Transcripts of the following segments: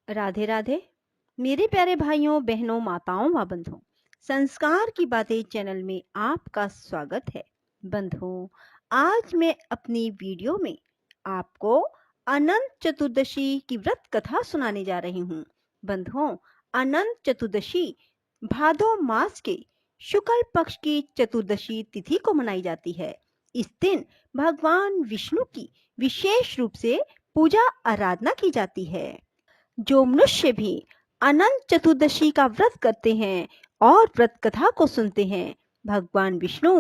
राधे राधे। मेरे प्यारे भाइयों बहनों माताओं व बंधुओं, संस्कार की बातें चैनल में आपका स्वागत है। बंधुओं, आज मैं अपनी वीडियो में आपको अनंत चतुर्दशी की व्रत कथा सुनाने जा रही हूँ। बंधुओं, अनंत चतुर्दशी भादो मास के शुक्ल पक्ष की चतुर्दशी तिथि को मनाई जाती है। इस दिन भगवान विष्णु की विशेष रूप से पूजा आराधना की जाती है। जो मनुष्य भी अनंत चतुर्दशी का व्रत करते हैं और व्रत कथा को सुनते हैं, भगवान विष्णु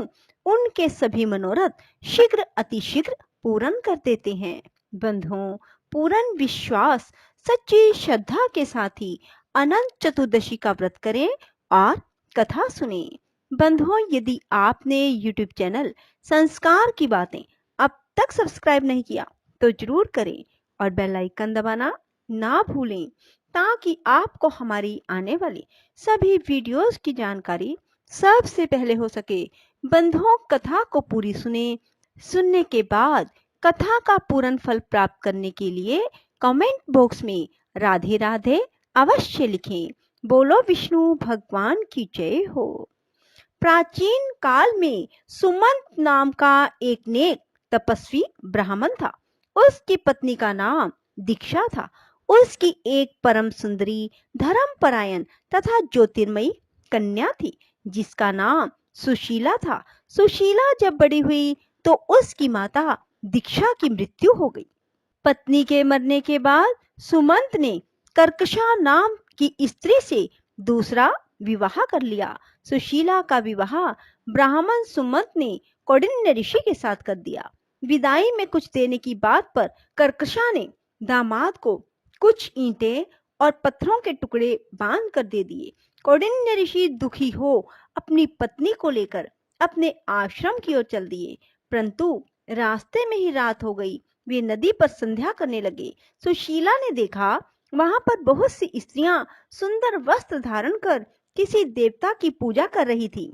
उनके सभी मनोरथ शीघ्र अतिशीघ्र पूर्ण कर देते हैं। बंधुओं, पूर्ण विश्वास सच्ची श्रद्धा के साथ ही अनंत चतुर्दशी का व्रत करें और कथा सुने। बंधुओं, यदि आपने YouTube चैनल संस्कार की बातें अब तक सब्सक्राइब नहीं किया तो जरूर करें और बेल आइकन दबाना ना भूलें, ताकि आपको हमारी आने वाली सभी वीडियोस की जानकारी सबसे पहले हो सके। बंधुओं, कथा को पूरी सुने। सुनने के बाद कथा का पूर्ण फल प्राप्त करने के लिए कमेंट बॉक्स में राधे राधे अवश्य लिखें। बोलो विष्णु भगवान की जय हो। प्राचीन काल में सुमंत नाम का एक नेक तपस्वी ब्राह्मण था। उसकी पत्नी का नाम दीक्षा था। उसकी एक परम सुंदरी, धर्मपरायण तथा ज्योतिर्मयी कन्या थी, जिसका नाम सुशीला था। सुशीला जब बड़ी हुई तो उसकी माता दीक्षा की मृत्यु हो गई। पत्नी के मरने के बाद सुमंत ने कर्कशा नाम की स्त्री से दूसरा विवाह कर लिया। सुशीला का विवाह ब्राह्मण सुमंत ने कौंडिन्य ऋषि के साथ कर दिया। विदाई में कुछ देने की बात पर कर्कशा ने दामाद को कुछ ईंटें और पत्थरों के टुकड़े बांध कर दे दिए। कौंडिन्य ऋषि दुखी हो अपनी पत्नी को लेकर अपने आश्रम की ओर चल दिए, परंतु रास्ते में ही रात हो गई। वे नदी पर संध्या करने लगे। सुशीला ने देखा वहां पर बहुत सी स्त्रियां सुंदर वस्त्र धारण कर किसी देवता की पूजा कर रही थी।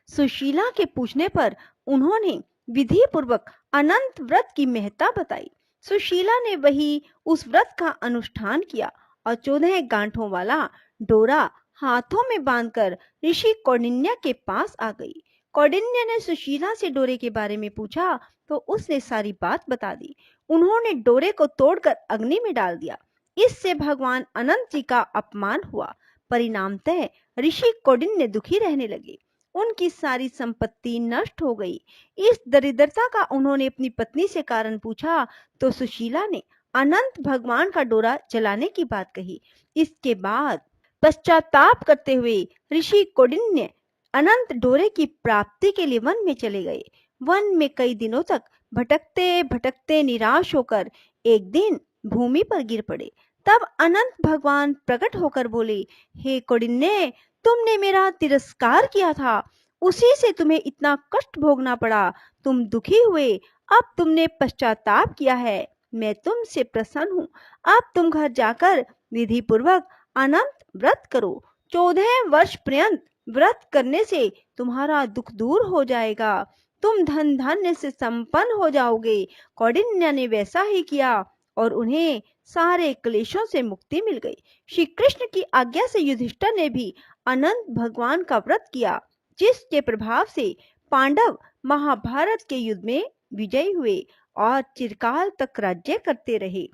सुशीला के पूछने पर उन्होंने विधि पूर्वक अनंत व्रत की महत्ता बताई। सुशीला ने वही उस व्रत का अनुष्ठान किया और 14 गांठों वाला डोरा हाथों में बांधकर ऋषि कौंडिन्य के पास आ गई। कौंडिन्य ने सुशीला से डोरे के बारे में पूछा तो उसने सारी बात बता दी। उन्होंने डोरे को तोड़कर अग्नि में डाल दिया। इससे भगवान अनंत जी का अपमान हुआ। परिणामतः ऋषि कौंडिन्य दुखी रहने लगे। उनकी सारी संपत्ति नष्ट हो गई। इस दरिद्रता का उन्होंने अपनी पत्नी से कारण पूछा तो सुशीला ने अनंत भगवान का डोरा जलाने की बात कही। इसके बाद पश्चाताप करते हुए ऋषि कौंडिन्य अनंत डोरे की प्राप्ति के लिए वन में चले गए। वन में कई दिनों तक भटकते भटकते निराश होकर एक दिन भूमि पर गिर पड़े। तब अनंत भगवान प्रकट होकर बोले, हे कौंडिन्य, तुमने मेरा तिरस्कार किया था, उसी से तुम्हें इतना कष्ट भोगना पड़ा। तुम दुखी हुए, अब तुमने पश्चाताप किया है। मैं तुमसे प्रसन्न हूँ। अब तुम घर जाकर विधि पूर्वक अनंत व्रत करो। 14 वर्ष पर्यंत व्रत करने से तुम्हारा दुख दूर हो जाएगा। तुम धन धान्य से संपन्न हो जाओगे। कौंडिन्य ने वैसा ही किया और उन्हें सारे क्लेशों से मुक्ति मिल गई। श्री कृष्ण की आज्ञा से युधिष्ठिर ने भी अनंत भगवान का व्रत किया, जिसके प्रभाव से पांडव महाभारत के युद्ध में विजयी हुए और चिरकाल तक राज्य करते रहे।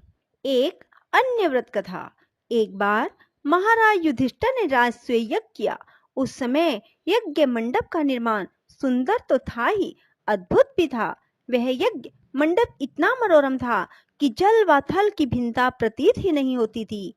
एक अन्य व्रत कथा। एक बार महाराज युधिष्ठिर ने राजसूय यज्ञ किया। उस समय यज्ञ मंडप का निर्माण सुंदर तो था ही, अद्भुत भी था। वह यज्ञ मंडप इतना मनोरम था कि जल व थल की भिन्नता प्रतीत ही नहीं होती थी।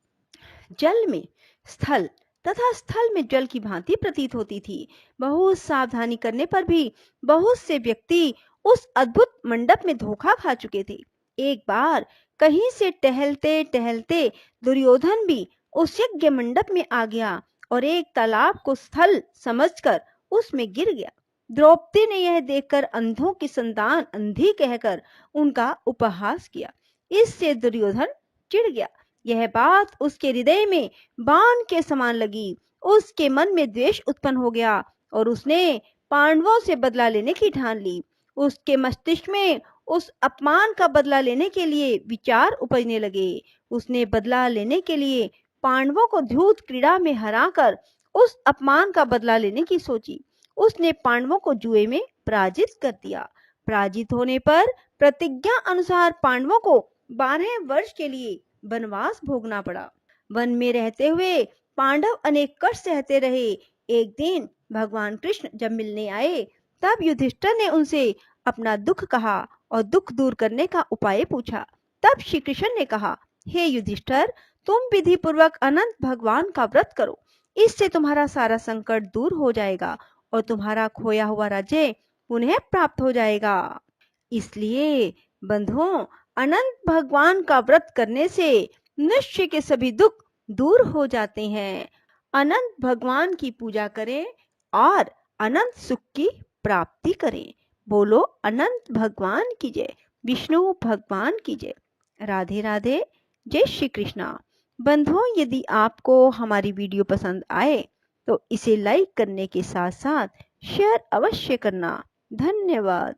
जल में स्थल तथा स्थल में जल की भांति प्रतीत होती थी। बहुत सावधानी करने पर भी बहुत से व्यक्ति उस अद्भुत मंडप में धोखा खा चुके थे। एक बार कहीं से टहलते टहलते दुर्योधन भी उस यज्ञ मंडप में आ गया और एक तालाब को स्थल समझकर उसमें गिर गया। द्रौपदी ने यह देखकर अंधों की संतान अंधी कहकर उनका उपहास किया। इससे दुर्योधन चिढ़ गया। यह बात उसके हृदय में बाण के समान लगी। उसके मन में द्वेष उत्पन्न हो गया और उसने पांडवों से बदला लेने की ठान ली। उसके मस्तिष्क में उस अपमान का बदला लेने के लिए विचार उपजने लगे। उसने बदला लेने के लिए पांडवों को द्यूत क्रीड़ा में हराकर उस अपमान का बदला लेने की सोची। उसने पांडवों को जुए में पराजित कर दिया। पराजित होने पर प्रतिज्ञा अनुसार पांडवों को 12 वर्ष के लिए वनवास भोगना पड़ा। वन में रहते हुए पांडव अनेक कष्ट सहते रहे। एक दिन भगवान कृष्ण जब मिलने आए तब युधिष्ठिर ने उनसे अपना दुख कहा और दुख दूर करने का उपाय पूछा। तब श्री कृष्ण ने कहा, हे युधिष्ठिर, तुम विधि पूर्वक अनंत भगवान का व्रत करो। इससे तुम्हारा सारा संकट दूर हो जाएगा और तुम्हारा खोया हुआ राज्य पुनः प्राप्त हो जाएगा। इसलिए बंधुओं, अनंत भगवान का व्रत करने से मनुष्य के सभी दुख दूर हो जाते हैं। अनंत भगवान की पूजा करें और अनंत सुख की प्राप्ति करें। बोलो अनंत भगवान की जय, विष्णु भगवान की जय। राधे राधे, जय श्री कृष्णा। बंधुओं, यदि आपको हमारी वीडियो पसंद आए तो इसे लाइक करने के साथ साथ शेयर अवश्य करना। धन्यवाद।